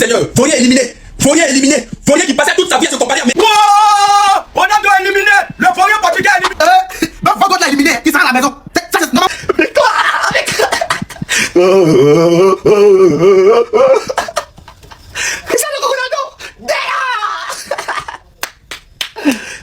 Seigneur. Fourier éliminé. Fourier éliminé. Fourier qui passait toute sa vie à se comparer à mes... Wow! Ronaldo éliminé. Le Fourier portugais éliminé. Donc, Van l'a éliminé. Il sera à la maison. Ça, c'est normal. Cristiano Ronaldo.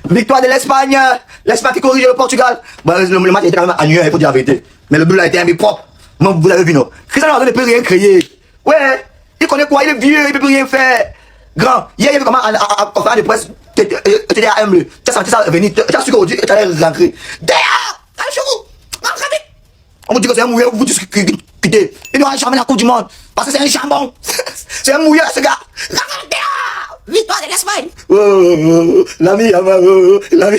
Victoire de l'Espagne. L'Espagne qui corrige le Portugal. Bon, le match était quand même annulé, il faut dire la vérité. Mais le but a été un but propre. Non, vous avez vu, non? Cristiano Ronaldo ne peut rien créer. Ouais, il connaît quoi? Il est vieux, il ne peut plus rien faire. Grand, hier, il y avait comment à conférence de presse. Tu étais humble. Tu as senti ça venir. Tu as su qu'aujourd'hui, tu allais rentrer. D'ailleurs, rentrez vite. On vous dit que c'est un mouillé, vous discutez. Il n'aura jamais la Coupe du Monde. Parce que c'est un chambon. C'est un mouillé, ce gars. Victoire de l'Espagne. Oh, l'ami, l'ami.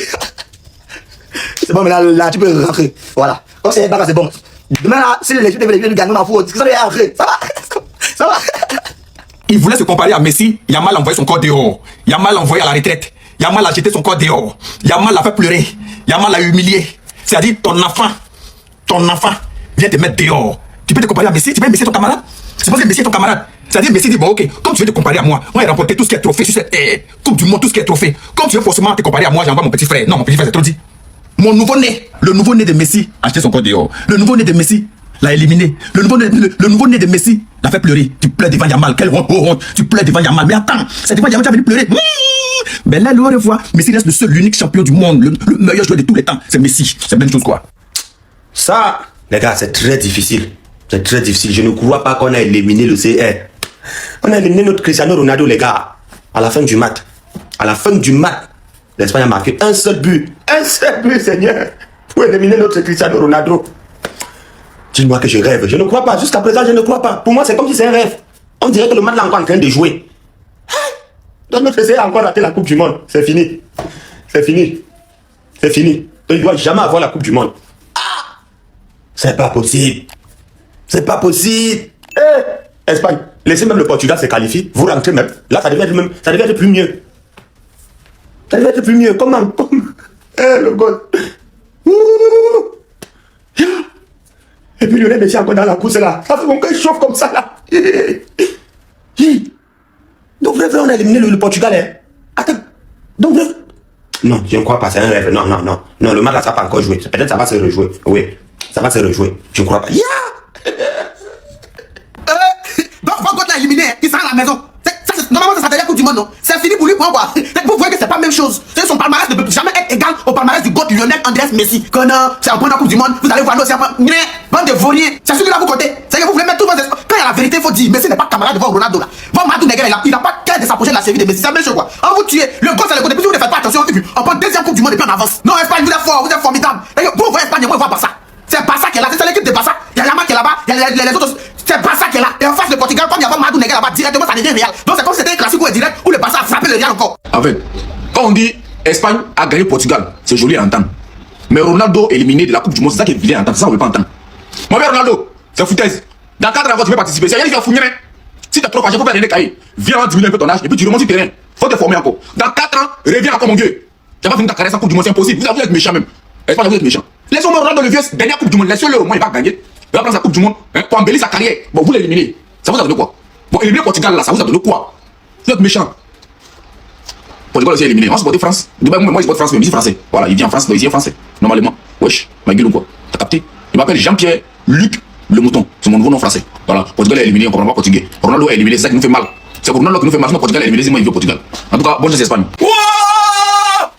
C'est bon, mais là, tu peux rentrer. Voilà. Comme c'est pas, c'est bon. Demain, là, si les équipes veulent gagner, ma faute. Ça va rentrer. Ça va. Ça va. Il voulait se comparer à Messi. Yamal a envoyé son corps dehors. Yamal l'a envoyé à la retraite. Yamal a jeté son corps dehors. Yamal l'a fait pleurer. Yamal l'a humilié. C'est-à-dire, ton enfant vient te mettre dehors. Tu peux te comparer à Messi? Tu peux Messi ton camarade? C'est parce que Messi est ton camarade. C'est-à-dire, Messi dit, bon, ok, comme tu veux te comparer à moi j'ai remporté tout ce qui est trophée sur cette Coupe du Monde, tout ce qui est trophée. Comme tu veux forcément te comparer à moi, j'envoie mon petit frère. Non, mon petit frère, c'est trop dit. Mon nouveau-né, le nouveau-né de Messi a jeté son corps dehors. Le nouveau-né de Messi l'a éliminé. Le nouveau-né de Messi l'a fait pleurer. Tu pleures devant Yamal. Quelle honte. Tu pleures devant Yamal. Mais attends, c'est devant Yamal que tu as venu pleurer. Mais là, le revoir. Messi reste le seul, l'unique champion du monde, le meilleur joueur de tous les temps. C'est Messi. C'est la même chose, quoi. Ça, les gars, c'est très difficile. C'est très difficile. Je ne crois pas qu'on a éliminé le CR. On a éliminé notre Cristiano Ronaldo, les gars. À la fin du match. À la fin du match, l'Espagne a marqué un seul but. Un seul but, Seigneur. Pour éliminer notre Cristiano Ronaldo. Dis-moi que je rêve. Je ne crois pas. Jusqu'à présent, je ne crois pas. Pour moi, c'est comme si c'est un rêve. On dirait que le match est encore en train de jouer. Donc notre CR a encore raté la Coupe du Monde. C'est fini. C'est fini. C'est fini. Donc il ne doit jamais avoir la Coupe du Monde. C'est pas possible. C'est pas possible. Espagne, laissez même le Portugal se qualifier. Vous rentrez même. Là, ça devait être même. Ça devait être plus mieux. Ça devait être plus mieux. Comment? Le goal. Et puis Lionel Messi encore dans la course là. Ça fait mon cœur chauffe comme ça là. Donc vrai, on a éliminé le Portugal. Hein. Attends. Donc vrai. Non, je ne crois pas. C'est un rêve. Non, non, non. Non, le match là, ça va pas encore jouer. Peut-être ça va se rejouer. Oui. Ça va se rejouer. Je ne crois pas. Donc, Van l'a éliminé. Il sera à la maison. Normalement, ça dernière Coupe du Monde, non? C'est fini pour lui, pour moi. Vous voyez que c'est pas la même chose. Son palmarès ne peut jamais être égal au palmarès du GOAT Lionel Andrés Messi. Quand c'est un point de la Coupe du Monde, vous allez voir, non, c'est un point. Bande de vauriens. C'est celui-là, vous comptez. C'est que vous voulez mettre tout votre espoir. Quand il y a la vérité, il faut dire, Messi n'est pas camarade de votre Ronaldo là. Votre Madou Neger, il n'a pas qu'à de s'approcher de la série de Messi. C'est la même chose, quoi. On vous tue. Le GOAT, c'est le GOAT. Et puis, vous ne faites pas attention. On prend deuxième Coupe du Monde et puis on avance. Non, Espagne, vous êtes fort, vous êtes formidable. Vous voyez Espagne, moi, je vois pas ça. C'est Barça qui est là, c'est l'équipe de Barça. Il y a Yamal qui est là-bas, il y a les autres. C'est Barça qui est là. Et en face, le Portugal, comme il y a Madou Neger là-bas, directement, ça devient Real. Donc c'est comme si c'était un classique ou un direct où le Barça a frappé le Real encore. En fait, quand on dit Espagne a gagné Portugal, c'est joli à entendre. Mais Ronaldo éliminé de la Coupe du Monde, c'est ça qui est vilain à entendre. Ça, on ne veut pas entendre. Mon père Ronaldo, c'est foutaise. Dans 4 ans, tu veux participer. C'est rien qui va fouiller. Si tu es trop fâché, il faut faire des cahiers. Viens diminuer un peu ton âge et puis tu remontes sur le terrain. Faut te former encore. Dans 4 ans, reviens encore, mon vieux. Tu vas finir ta carrière sans Coupe du Monde, c'est impossible. Vous êtes méchant même. Espagne, vous êtes méchant. Laissons-moi Ronaldo le vieux, dernière Coupe du Monde. Laissez-le au moins, il va gagner. Il va prendre sa Coupe du Monde pour embellir sa carrière. Bon, vous l'éliminez. Ça vous a donné quoi? Bon, éliminer Portugal là, ça vous a donné quoi? Vous êtes méchant. Portugal aussi éliminé. On supporte France. Moi, je supporte France, mais je suis français. Voilà, il vient en France, mais il est français. Normalement. Wesh, ma gueule ou quoi? T'as capté? Il m'appelle Jean-Pierre Luc Le Mouton. C'est mon nouveau nom français. Voilà. Portugal est éliminé, on comprend pas portugais. Ronaldo est éliminé, c'est ça qui nous fait mal. C'est Ronaldo qui nous fait mal. Sinon, Portugal est éliminé, c'est moi, il veut Portugal. En tout cas, bonne chance Espagne.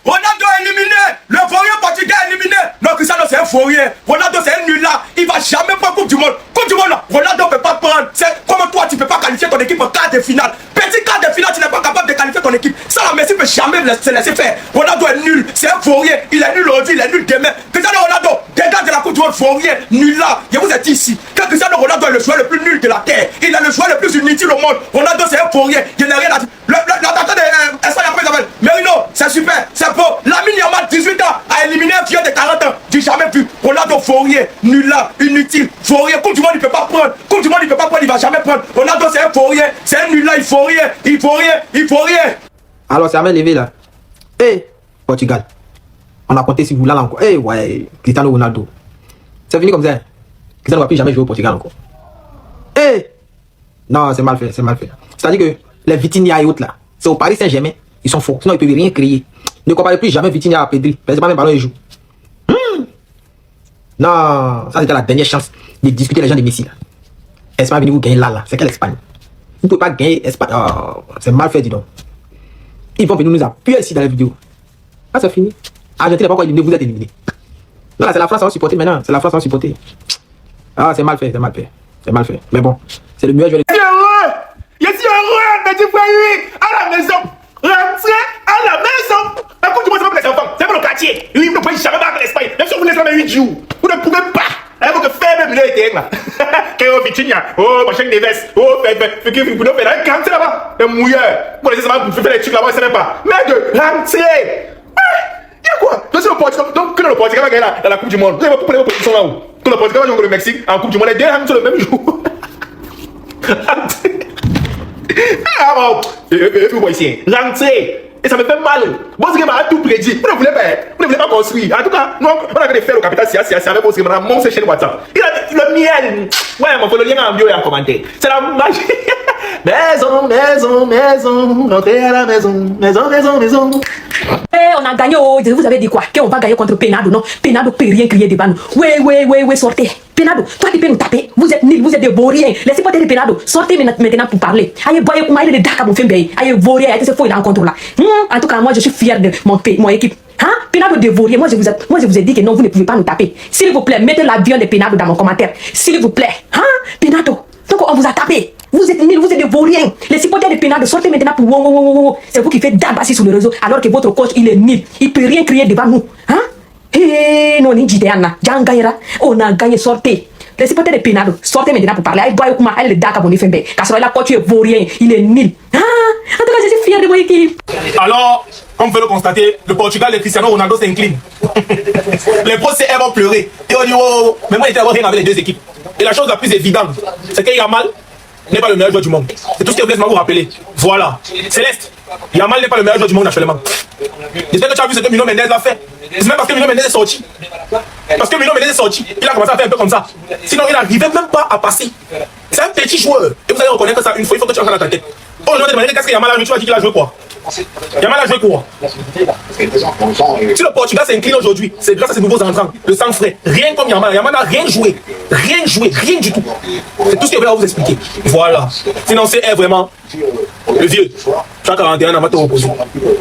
Ronaldo est éliminé. Le Fourier portugais est éliminé. Non, Cristiano, c'est un Fourier. Ronaldo, c'est un nul là. Il va jamais prendre Coupe du Monde. Coupe du Monde là, Ronaldo ne peut pas prendre. C'est comme toi, tu ne peux pas qualifier ton équipe en quart de finale. Petit quart de finale, tu n'es pas capable de qualifier ton équipe. Ça, la Messi ne peut jamais se laisser faire. Ronaldo est nul. C'est un Fourier. Il est nul aujourd'hui, il est nul demain. Cristiano Ronaldo, dégage de la Coupe du Monde, Fourier, nul là. Je vous ai dit ici que Cristiano Ronaldo est le joueur le plus nul de la terre. Il est le joueur le plus inutile au monde. Ronaldo, c'est un Fourier. Je n'ai rien à dire. L'attaquant de Espagne après, il s'appelle Merino. C'est super, c'est beau. Lamine Yamal, 18 ans, a éliminé un vieux de 40 ans. J'ai jamais vu. Ronaldo, Fourier, nul là, inutile. Fourier, Coupe du Monde, il ne peut pas prendre. Coupe du Monde, il ne peut pas prendre, il ne va jamais prendre. Ronaldo, c'est un Fourier. C'est un nul là, il faut rien. Il faut rien. Il faut rien. Alors, c'est à main levée là. Portugal. On a compté si vous là encore. Ouais, Cristiano Ronaldo. C'est fini comme ça. Cristiano ne va plus jamais jouer au Portugal encore. Non, c'est mal fait, c'est mal fait. C'est-à-dire que les Vitinha et autres là, c'est au Paris Saint-Germain, ils sont forts. Sinon, ils ne peuvent rien créer. Ne comparez plus jamais Vitinha à Pedri. C'est pas même ballon, il joue. Non, ça c'était la dernière chance de discuter les gens de Messi. Là. Espagne, venez vous gagner là. C'est quelle Espagne? Vous ne pouvez pas gagner Espagne. Oh, c'est mal fait, dis donc. Ils vont venir nous appuyer ici dans la vidéo. Ah, c'est fini. Argentine n'est pas encore éliminé, vous êtes éliminé. Non, là, c'est la France à supporter maintenant. C'est la France à supporter. Ah, c'est mal fait, c'est mal fait. C'est mal fait. Mais bon, c'est le meilleur joueur. Je suis heureux. Je suis heureux, petit frère, à la maison. Rentrer à la maison. La Coupe du Monde, c'est pas pour les enfants, c'est pour le quartier. Oui, vous ne pouvez jamais battre l'Espagne. Même si vous laissez même 8 jours, vous ne pouvez pas. Il faut que faire même les là. Que Vitinha, oh, machin des vestes, oh, fait que vous pouvez faire un cancer là-bas. Un mouilleur. Vous laissez ça, vous faites les trucs là-bas, c'est même pas. Mais de rentrer. Il y a quoi? Donc, c'est le Portugal. Donc, que le Portugal va gagner dans la Coupe du Monde. Vous avez pas pour les positions là où? Que le Portugal va jouer contre le Mexique en Coupe du Monde. Les deux rentrent sur le même jour. Ah bon, vous voyez ici, rentrez. Et ça me fait mal. Bon, c'est que m'a tout prédit. Vous ne voulez pas construire. En tout cas, nous, on a fait faire le capital CAC avec vos on a monté chez le WhatsApp. Il a dit le miel. Ouais, mon frère, le lien en bio et en commentaire. C'est la magie. Maison, maison, maison. Rentrez à la maison. Maison, maison, maison. On a gagné, vous avez dit quoi? Qu'on va gagner contre Penado, non? Penado peut rien crier devant nous. Oui, sortez. Penado, toi tu peux nous taper. Vous êtes nuls, vous êtes des vauriens. Laissez pas de Penado. Sortez maintenant pour parler. Aïe, voyez comment il est de Dakar, mon femme. Aïe, vaurien, aïe, c'est faux, il a un contre là. En tout cas, moi je suis fier de mon équipe. Hein? Penado de vaurien. Moi je vous ai dit que non, vous ne pouvez pas nous taper. S'il vous plaît, mettez l'avion de Penado dans mon commentaire. S'il vous plaît. Hein? Penado. Donc on vous a tapé. Vous êtes nuls, vous êtes des vauriens. Les supporters de Penado, sortez maintenant pour wow. C'est vous qui faites d'abasser sur le réseau alors que votre coach il est nul. Il peut rien crier devant nous. Hein? Non, on a gagné, sortez. Les supporters de Penado, sortez maintenant pour parler. Elle est d'accord pour nous faire. Parce que là, coach est vaurien, il est nul. Hein? En tout cas, je suis fier de mon équipe. Alors, comme vous pouvez le constater, le Portugal et Cristiano Ronaldo s'inclinent. Les pros, elles vont pleurer. Et on dit, oh, mais moi, il était rien avec les deux équipes. Et la chose la plus évidente, c'est que Yamal n'est pas le meilleur joueur du monde. C'est tout ce que vous laissez vous rappeler. Voilà. Céleste, Yamal n'est pas le meilleur joueur du monde actuellement. J'espère que tu as vu ce que Nuno Mendes a fait. C'est même parce que Nuno Mendes est sorti. Parce que Nuno Mendes est sorti, il a commencé à faire un peu comme ça. Sinon, il n'arrivait même pas à passer. C'est un petit joueur. Et vous allez reconnaître ça une fois, il faut que tu rentres dans ta tête. Oh, je vais te demander qu'est-ce que Yamal a joué, tu vas dire qu'il a joué quoi? Yamal a joué quoi? Si le Portugal s'incline aujourd'hui, c'est grâce à ces nouveaux entrants, le sang frais. Rien comme Yamal. Yamal n'a rien joué. Rien du tout. C'est tout ce que je vais vous expliquer. Voilà. Sinon, c'est vraiment le vieux. Tu as 41 ans, va te reposer.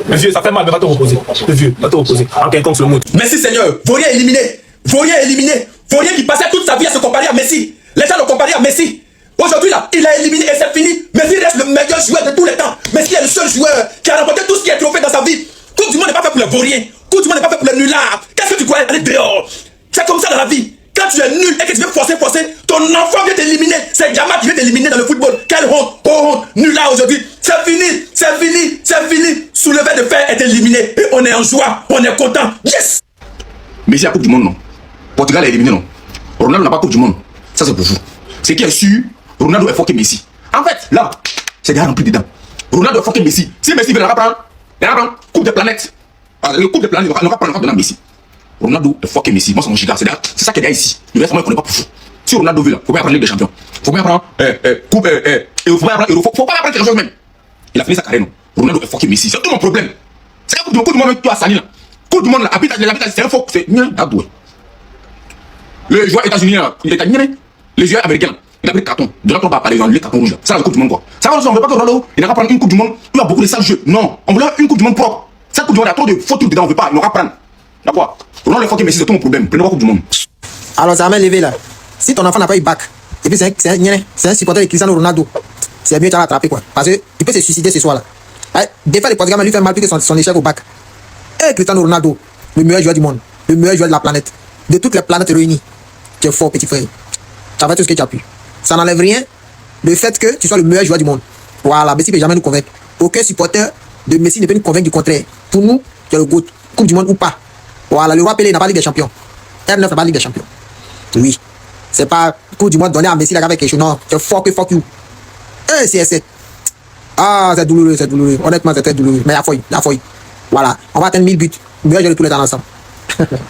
Le vieux, ça fait mal, mais va te reposer. Le vieux, va te reposer. En quelconque le mot. Merci Seigneur. Vaurien éliminé. Vaurien qui passait toute sa vie à se comparer à Messi. Les gens le comparaient à Messi. Aujourd'hui là, il a éliminé et c'est fini. Messi reste le meilleur joueur de tous les temps. Messi est le seul joueur qui a remporté tout ce qui est trophée dans sa vie. Coupe du monde n'est pas fait pour les vauriens. Coupe du monde n'est pas fait pour les nullards. Qu'est-ce que tu crois? Allez dehors. C'est comme ça dans la vie. Quand tu es nul et que tu veux forcer, ton enfant vient t'éliminer. C'est Yamal qui vient t'éliminer dans le football. Quelle honte, honte, nullard aujourd'hui. C'est fini. Soulevé de fer est éliminé. Et on est en joie, on est content. Yes! Messi a Coupe du Monde, non. Portugal est éliminé, non. Ronaldo n'a pas Coupe du Monde. Ça, c'est pour vous. Ce qui est sûr, Ronaldo est fort que Messi. En fait, là, c'est déjà rempli dedans. Ronaldo est fort que Messi. Si Messi veut le reprendre, Coupe des planètes. Le Coupe des planètes, il va prendre dedans Messi. Ronaldo est fort que Messi. Moi, c'est mon giga. C'est ça qui est derrière ici. Le reste, moi, je ne connais pas pour vous. Si Ronaldo veut, là, il faut pas prendre Ligue des Champions. Il faut pas prendre Coupe. Il faut pas prendre quelque chose même. Il a fini sa carrière, non. Ronaldo est fort que Messi. C'est tout mon problème. C'est la Coupe du Monde, tu as sali là. Coupe du Monde, là, c'est un faux. C'est bien d'abord. Le joueur états-unien, les joueurs américains, il a pris le carton. De là, on va parler dans les cartons rouges. C'est la Coupe du Monde, quoi. Ça, on ne veut pas que Ronaldo, il n'a pas prendre une Coupe du Monde. Il y a beaucoup de sales jeux. Non, on voulait une Coupe du Monde propre. Cette Coupe du Monde, il y a trop de faux trucs dedans, on ne veut pas. Il n'aura pas prendre. D'accord? Ronaldo est fort que Messi, c'est tout mon problème. Prenez la Coupe du Monde. Alors, ça m'a levé là. Si ton enfant n'a pas eu bac, et puis c'est un supporter de Cristiano Ronaldo, c'est mieux de l'attraper, quoi. Parce qu'il peut se suicider ce soir là. Des fois, le Portugal lui fait mal plus que son échec au bac. Et Cristiano Ronaldo, le meilleur joueur du monde, le meilleur joueur de la planète, de toutes les planètes réunies. Tu es fort, petit frère. Tu as fait tout ce que tu as pu. Ça n'enlève rien le fait que tu sois le meilleur joueur du monde. Voilà, Messi ne peut jamais nous convaincre. Aucun supporter de Messi ne peut nous convaincre du contraire. Pour nous, tu es le GOAT. Coupe du monde ou pas. Voilà, le roi Pelé n'a pas Ligue des Champions. R9 n'a pas Ligue des Champions. Oui. C'est pas Coupe du monde donné à Messi là avec quelque chose. Non, tu es fort que fuck you. CR7. Ah, c'est douloureux. Honnêtement, c'est très douloureux. Mais il y a folie. Voilà. On va atteindre 1000 buts. Meilleur joueur de tous les temps ensemble.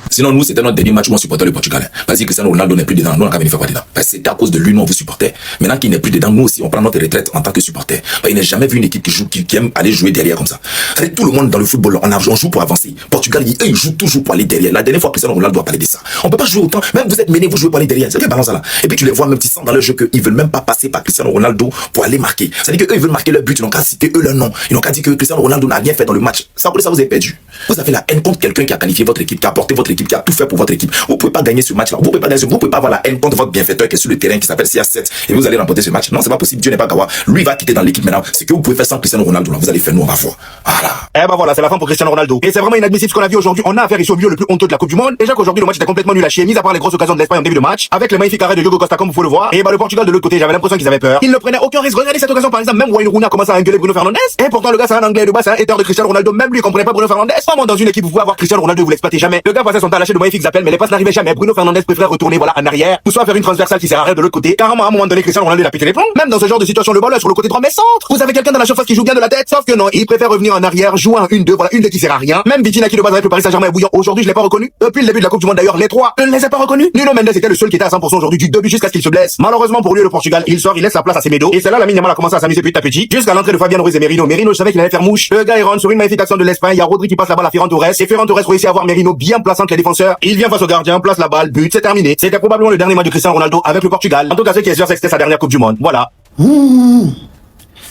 Sinon, nous, c'était notre dernier match où on supportait le Portugal. Vas-y, Cristiano Ronaldo n'est plus dedans. Nous, on n'a qu'à venir faire quoi dedans. Parce que c'était à cause de lui, nous, on vous supportait. Maintenant qu'il n'est plus dedans, nous aussi, on prend notre retraite en tant que supporter. Il n'a jamais vu une équipe qui aime aller jouer derrière comme ça. C'est tout le monde dans le football, on joue pour avancer. Portugal, eux, ils jouent toujours pour aller derrière. La dernière fois, Cristiano Ronaldo a parlé de ça. On peut pas jouer autant. Même vous êtes mené, vous jouez pour aller derrière. C'est quelle balance là? Et puis tu les vois même, tu sens dans le jeu qu'ils veulent même pas passer par Cristiano Ronaldo pour aller marquer. C'est-à-dire qu'eux, ils veulent marquer leur but. Ils n'ont qu'à citer eux leur nom. Ils n'ont qu'à dire que Cristiano Ronaldo n'a rien fait dans le match. Ça, vous avez perdu. Vous avez la haine contre quelqu'un qui a qualifié votre équipe, qui a porté votre équipe, qui a tout fait pour votre équipe. Vous pouvez pas gagner ce match-là. Vous pouvez pas avoir la haine contre votre bienfaiteur qui est sur le terrain, qui s'appelle CR7, et vous allez remporter ce match. Non, c'est pas possible. Dieu n'est pas gawa. Lui va quitter dans l'équipe maintenant. Ce que vous pouvez faire sans Cristiano Ronaldo, là, vous allez faire nous, on va voir. Voilà. Eh ben voilà, c'est la fin pour Cristiano Ronaldo. Et c'est vraiment inadmissible ce qu'on a vu aujourd'hui. On a affaire ici au milieu le plus honteux de la Coupe du Monde. Déjà qu'aujourd'hui le match était complètement nul à chier, mis à part les grosses occasions de l'Espagne en début de match, avec le magnifique arrêt de Diogo Costa comme vous pouvez le voir. Et bah le Portugal de l'autre côté, j'avais l'impression qu'ils avaient peur. Ils ne prenaient aucun risque. Regardez cette occasion par exemple, même Wayne Rooney a commencé à engueuler Bruno Fernandes. Et pourtant le gars c'est un anglais de base, c'est un hater de Cristiano Ronaldo. Même lui il comprenait pas Bruno Fernandes. Comment dans une équipe vous pouvez avoir Cristiano Ronaldo, vous l'exploitez jamais. Le gars passait son temps à lâcher de magnifiques appels, mais les passes n'arrivaient jamais. Bruno Fernandes préfère retourner voilà en arrière, ou soit faire une transversale qui sert à rien de l'autre côté. Carrément à un moment donné Cristiano Ronaldo il a pété les plombs. Même dans ce genre de situation le ballon est sur le côté droit mais centre. Vous avez quelqu'un dans la surface qui joue bien de la tête, sauf que non, il préfère revenir en arrière, jouer en 1-2, voilà une 2 qui sert à rien. Même Vitinha qui de base avec le Paris Saint-Germain est bouillant. Aujourd'hui je l'ai pas reconnu. Depuis le début de la Coupe du Monde d'ailleurs, les trois, je ne les ai pas reconnus. Nuno Mendes était le seul qui était à 100% aujourd'hui du début jusqu'à ce qu'il se blesse. Malheureusement pour lui le Portugal, il sort, il laisse la place à Semedo. Et c'est là Lamine Yamal a commencé à s'amuser petit à petit jusqu'à l'entrée de Fabian Ruiz et Merino. Merino je savais qu'il allait faire mouche. Le gars il rentre sur une magnifique action de l'Espagne. Il y a Rodri qui passe la balle à Ferran Torres et Ferran Torres réussit à avoir Merino bien placé entre les défenseurs. Il vient face au gardien, place la balle, but, c'est terminé. C'était probablement le dernier match de Cristiano Ronaldo avec le Portugal. En tout cas ce qui est sûr c'est que c'était sa dernière Coupe du Monde. Voilà. Donc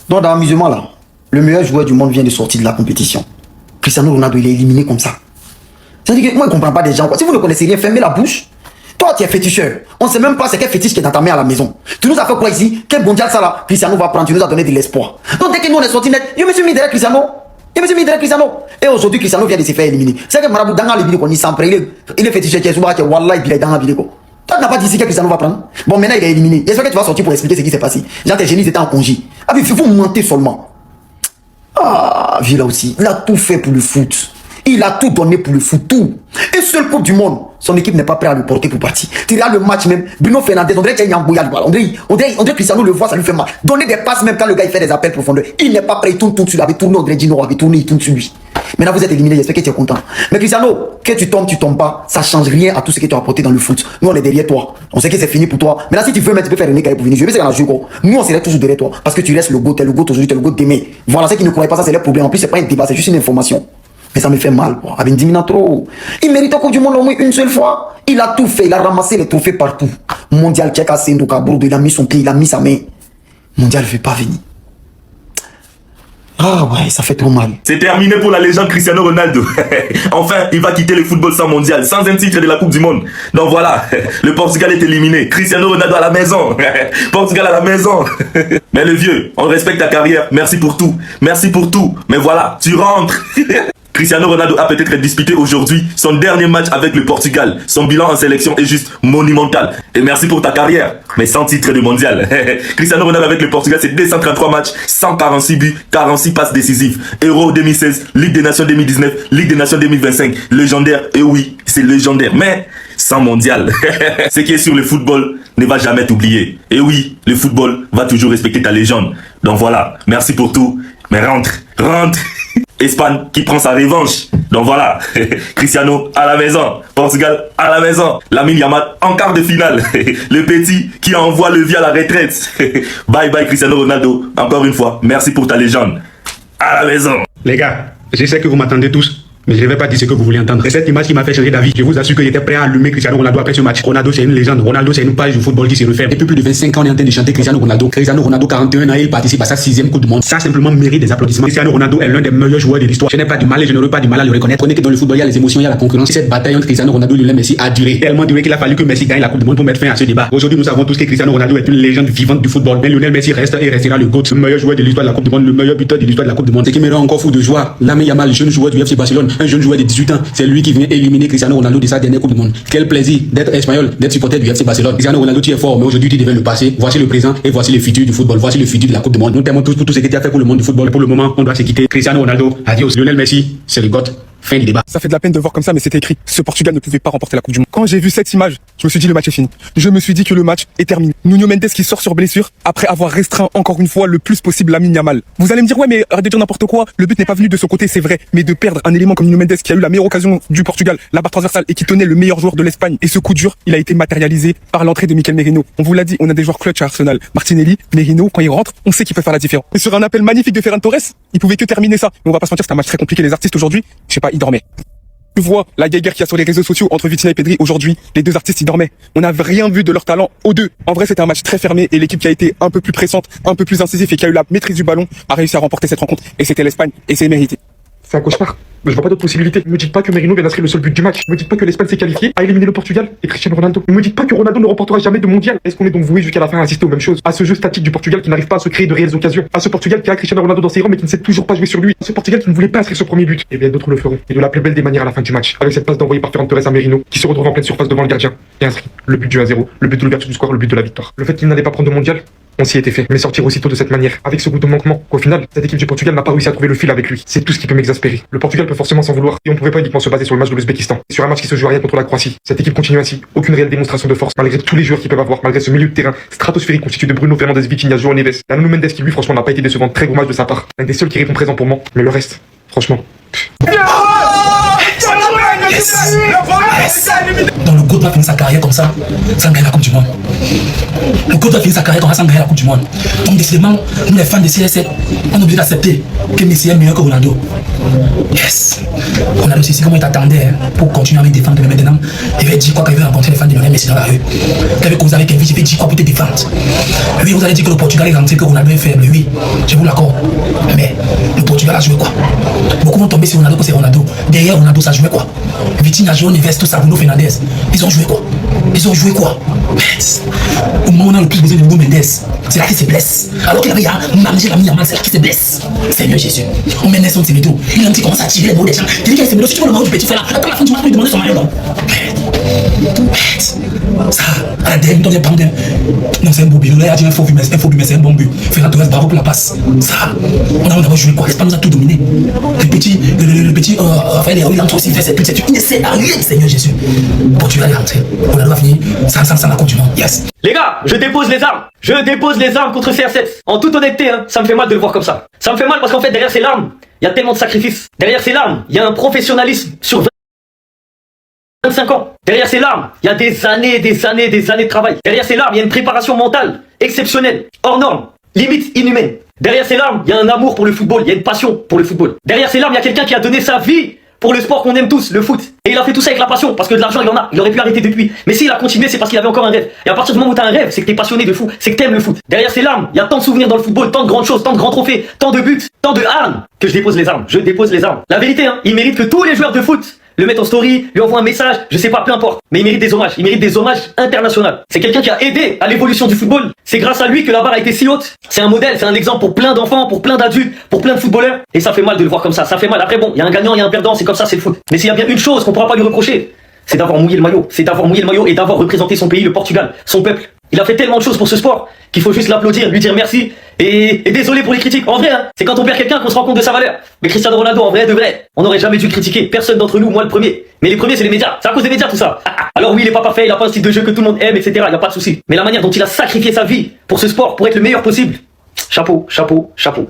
dans l'amusement là, le meilleur joueur du monde vient de sortir de la compétition. Cristiano Ronaldo il est éliminé comme ça. C'est-à-dire que moi je comprends pas des gens quoi. Si vous ne connaissez rien, fermez la bouche. Toi tu es féticheur. On sait même pas c'est quel fétiche qui est dans ta main à la maison. Tu nous as fait quoi ici? Quel mondial ça là? Cristiano va prendre, tu nous as donné de l'espoir. Donc dès que nous on est sorti net, je me suis mis derrière Cristiano. Et aujourd'hui Cristiano vient de se faire éliminer. C'est que Marabout dans le qu'on y s'en prend. Il est féticheur qui est souvent qui est wallah il est dans la vidéo. Toi tu n'as pas dit ici que Cristiano va prendre. Bon maintenant il est éliminé. J'espère que tu vas sortir pour expliquer ce qui s'est passé. Genre tes génies étaient en congé. Ah mais il faut monter seulement. Ah, Villa aussi, il a tout fait pour le foot. Il a tout donné pour le foot, tout. Et seule Coupe du Monde, son équipe n'est pas prête à le porter pour partir. Tu regardes le match même, Bruno Fernandes, on dirait qu'il y a un bouillard. On dirait Cristiano le voit, ça lui fait mal. Donner des passes même quand le gars il fait des appels profondeurs. Il n'est pas prêt, il tourne sur lui, il tourne au Dredino, il tourne sur lui. Maintenant vous êtes éliminé, j'espère que tu es content. Mais Cristiano, que tu tombes pas, ça change rien à tout ce que tu as apporté dans le foot. Nous on est derrière toi. On sait que c'est fini pour toi. Maintenant si tu veux, tu peux faire une équipe pour venir jouer. Mais c'est dans la jeu quoi. Nous on serait toujours derrière toi. Parce que tu restes le go, t'es le go aujourd'hui, t'es le go demain. Voilà, ceux qui ne croient pas ça, c'est leur problème. En plus, c'est pas un débat, c'est juste une information. Mais ça me fait mal, quoi. Avec 10 minutes trop. Il mérite la Coupe du Monde au moins une seule fois. Il a tout fait, il a ramassé les trophées partout. Mondial, Tchèque, Sendoka, Bordeaux, il a mis son pied, il a mis sa main. Mondial ne veut pas venir. Ah ouais, ça fait trop mal. C'est terminé pour la légende Cristiano Ronaldo. Enfin, il va quitter le football sans mondial, sans un titre de la Coupe du Monde. Donc voilà, le Portugal est éliminé. Cristiano Ronaldo à la maison. Portugal à la maison. Mais le vieux, on respecte ta carrière. Merci pour tout. Merci pour tout. Mais voilà, tu rentres. Cristiano Ronaldo a peut-être disputé aujourd'hui son dernier match avec le Portugal. Son bilan en sélection est juste monumental. Et merci pour ta carrière, mais sans titre de mondial. Cristiano Ronaldo avec le Portugal, c'est 233 matchs, 146 buts, 46 passes décisives. Euro 2016, Ligue des Nations 2019, Ligue des Nations 2025. Légendaire, et oui, c'est légendaire, mais sans mondial. Ce qui est sur le football ne va jamais t'oublier. Et oui, le football va toujours respecter ta légende. Donc voilà, merci pour tout, mais rentre. Espagne qui prend sa revanche. Donc voilà, Cristiano à la maison, Portugal à la maison, Lamine Yamal en quart de finale, le petit qui envoie le vieux à la retraite. Bye bye Cristiano Ronaldo, encore une fois, merci pour ta légende. À la maison. Les gars, je sais que vous m'attendez tous. Mais je ne vais pas dire ce que vous voulez entendre. C'est cette image qui m'a fait changer d'avis. Je vous assure que j'étais prêt à allumer Cristiano Ronaldo après ce match. Ronaldo, c'est une légende. Ronaldo, c'est une page du football qui se referme. Depuis plus de 25 ans, on est en train de chanter Cristiano Ronaldo. Cristiano Ronaldo, 41 ans, il participe à sa 6e Coupe du Monde. Ça, simplement, mérite des applaudissements. Cristiano Ronaldo est l'un des meilleurs joueurs de l'histoire. Je n'ai pas du mal et je n'aurai pas du mal à le reconnaître. Prenez que dans le football, il y a les émotions, il y a la concurrence. Cette bataille entre Cristiano Ronaldo et Lionel Messi a duré. Tellement duré qu'il a fallu que Messi gagne la Coupe du Monde pour mettre fin à ce débat. Aujourd'hui, nous savons tous que Cristiano Ronaldo est une légende vivante du football. Mais Lionel Messi reste et restera le GOAT, le meilleur joueur de l'histoire de la Coupe du Monde, le meilleur buteur de l'histoire de la Coupe du Monde. Ce qui me rend encore fou de joie. Lamine Yamal, jeune joueur du FC Barcelone, un jeune joueur de 18 ans. C'est lui qui vient éliminer Cristiano Ronaldo de sa dernière Coupe du Monde. Quel plaisir d'être espagnol, d'être supporter du FC Barcelone. Cristiano Ronaldo, tu es fort, mais aujourd'hui tu deviens le passé. Voici le présent et voici le futur du football. Voici le futur de la Coupe du Monde. Nous t'aimons tous pour tout ce que tu as fait pour le monde du football. Pour le moment, on doit se quitter. Cristiano Ronaldo, adios. Lionel Messi, c'est le GOAT. Fin du débat. Ça fait de la peine de voir comme ça, mais c'était écrit. Ce Portugal ne pouvait pas remporter la Coupe du Monde. Quand j'ai vu cette image, je me suis dit le match est fini. Je me suis dit que le match est terminé. Nuno Mendes qui sort sur blessure après avoir restreint encore une fois le plus possible Lamine Yamal. Vous allez me dire ouais mais arrêtez de dire n'importe quoi. Le but n'est pas venu de son côté, c'est vrai, mais de perdre un élément comme Nuno Mendes qui a eu la meilleure occasion du Portugal, la barre transversale et qui tenait le meilleur joueur de l'Espagne. Et ce coup dur, il a été matérialisé par l'entrée de Mikel Merino. On vous l'a dit, on a des joueurs clutch à Arsenal. Martinelli, Merino, quand ils rentrent, on sait qu'ils peuvent faire la différence. Et sur un appel magnifique de Ferran Torres, il pouvait que terminer ça. Mais on va pas se mentir, c'est un match très compliqué. Les artistes aujourd'hui, je sais pas, ils dormaient. Tu vois la guerre qu'il y a sur les réseaux sociaux entre Vitinha et Pedri aujourd'hui, les deux artistes ils dormaient. On n'a rien vu de leur talent aux deux. En vrai c'était un match très fermé et l'équipe qui a été un peu plus pressante, un peu plus incisive et qui a eu la maîtrise du ballon a réussi à remporter cette rencontre. Et c'était l'Espagne et c'est mérité. C'est un cauchemar. Je vois pas d'autres possibilités. Ne me dites pas que Merino vient d'inscrire le seul but du match. Ne me dites pas que l'Espagne s'est qualifiée, a éliminé le Portugal et Cristiano Ronaldo. Ne me dites pas que Ronaldo ne remportera jamais de mondial. Est-ce qu'on est donc voué jusqu'à la fin à assister aux mêmes choses? À ce jeu statique du Portugal qui n'arrive pas à se créer de réelles occasions. À ce Portugal qui a Cristiano Ronaldo dans ses rangs mais qui ne sait toujours pas jouer sur lui. À ce Portugal qui ne voulait pas inscrire ce premier but. Et bien d'autres le feront. Et de la plus belle des manières à la fin du match. Avec cette passe d'envoyé par Ferran Torres à Merino qui se retrouve en pleine surface devant le gardien et inscrit le but du 1-0, le but de l'ouverture du score, le but de la victoire. Le fait qu'il n'allait pas prendre de mondial, on s'y était fait, mais sortir aussitôt de cette manière, avec ce goût de manquement, qu'au final, cette équipe du Portugal n'a pas réussi à trouver le fil avec lui. C'est tout ce qui peut m'exaspérer. Le Portugal peut forcément s'en vouloir, et on pouvait pas uniquement se baser sur le match de l'Ouzbékistan, sur un match qui se joue à rien contre la Croatie. Cette équipe continue ainsi, aucune réelle démonstration de force, malgré tous les joueurs qu'ils peuvent avoir, malgré ce milieu de terrain stratosphérique constitué de Bruno Fernandes, Vitinha, João Neves, et Nuno Mendes qui lui franchement n'a pas été décevant, très gros match de sa part, l'un des seuls qui répond présent pour moi, mais le reste, franchement. Donc le GOAT va finir sa carrière comme ça, sans gagner la Coupe du Monde. Le GOAT va finir sa carrière comme ça, sans gagner la Coupe du Monde. Donc décidément, nous les fans de CR7, on est obligé d'accepter que Messi est meilleur que Ronaldo. Yes. Ronaldo, c'est comment il t'attendait pour continuer à me défendre, mais maintenant, il va dire quoi quand il veut rencontrer les fans de Lionel Messi dans la rue. Quand il veut causer avec Kevin, il va dire quoi pour te défendre. Oui, vous allez dire que le Portugal est rentré, que Ronaldo est faible, oui, je vous l'accorde. Mais le Portugal a joué quoi? Beaucoup vont tomber sur Ronaldo que c'est Ronaldo. Derrière Ronaldo, ça jouait quoi? Vitinha, João Neves, tout ça, Bruno Fernandes. Ils ont joué quoi? Ils ont joué quoi? Au moment où on a le plus besoin de Nuno Mendes, c'est là qu'il se blesse. Alors qu'il avait managé Lamine Yamal, c'est là qu'il se blesse. Seigneur Jésus. On met Nelson Semedo. Il a un petit commence à tirer les mots des gens. Il dit qu'il y a Semedo, si tu veux le maillot du petit frère là, attends la fin du match, il demande son maillot là. Ça, à la dernière, on vient prendre. Non, c'est un beau but. Là, il a dit un faux but, mais c'est un bon but. Ferran Torres, bravo pour la passe. Ça, on a joué quoi? L'Espagne nous a tout dominé. Le petit Raphaël Léao, il entre aussi, il fait ses buts, il ne sait rien, Seigneur Jésus. Portugal est rentré. On a fini sans la Coupe du Monde. Yes. Les gars, je dépose les armes. Je dépose les armes contre CR7. En toute honnêteté, hein, ça me fait mal de le voir comme ça. Ça me fait mal parce qu'en fait, derrière ces larmes, il y a tellement de sacrifices. Derrière ces larmes, il y a un professionnalisme sur 25 ans. Derrière ces larmes, il y a des années de travail. Derrière ces larmes, il y a une préparation mentale exceptionnelle, hors norme, limite inhumaine. Derrière ces larmes, il y a un amour pour le football, il y a une passion pour le football. Derrière ces larmes, il y a quelqu'un qui a donné sa vie pour le sport qu'on aime tous, le foot. Et il a fait tout ça avec la passion, parce que de l'argent il en a, il aurait pu arrêter depuis. Mais s'il a continué, c'est parce qu'il avait encore un rêve. Et à partir du moment où tu as un rêve, c'est que tu es passionné de foot, c'est que tu aimes le foot. Derrière ces larmes, il y a tant de souvenirs dans le football, tant de grandes choses, tant de grands trophées, tant de buts, tant de armes, que je dépose les armes. Je dépose les armes. La vérité, hein, il mérite que tous les joueurs de foot le mettent en story, lui envoient un message, je sais pas, peu importe. Mais il mérite des hommages, il mérite des hommages internationaux. C'est quelqu'un qui a aidé à l'évolution du football. C'est grâce à lui que la barre a été si haute. C'est un modèle, c'est un exemple pour plein d'enfants, pour plein d'adultes, pour plein de footballeurs. Et ça fait mal de le voir comme ça fait mal. Après bon, il y a un gagnant, il y a un perdant, c'est comme ça, c'est le foot. Mais s'il y a bien une chose qu'on pourra pas lui reprocher, c'est d'avoir mouillé le maillot. C'est d'avoir mouillé le maillot et d'avoir représenté son pays, le Portugal, son peuple. Il a fait tellement de choses pour ce sport qu'il faut juste l'applaudir, lui dire merci. Et désolé pour les critiques. En vrai, hein, c'est quand on perd quelqu'un qu'on se rend compte de sa valeur. Mais Cristiano Ronaldo, en vrai, de vrai, on n'aurait jamais dû le critiquer. Personne d'entre nous, moi le premier. Mais les premiers, c'est les médias. C'est à cause des médias tout ça. Alors oui, il est pas parfait, il a pas un style de jeu que tout le monde aime, etc. Il y a pas de souci. Mais la manière dont il a sacrifié sa vie pour ce sport, pour être le meilleur possible. Chapeau, chapeau, chapeau.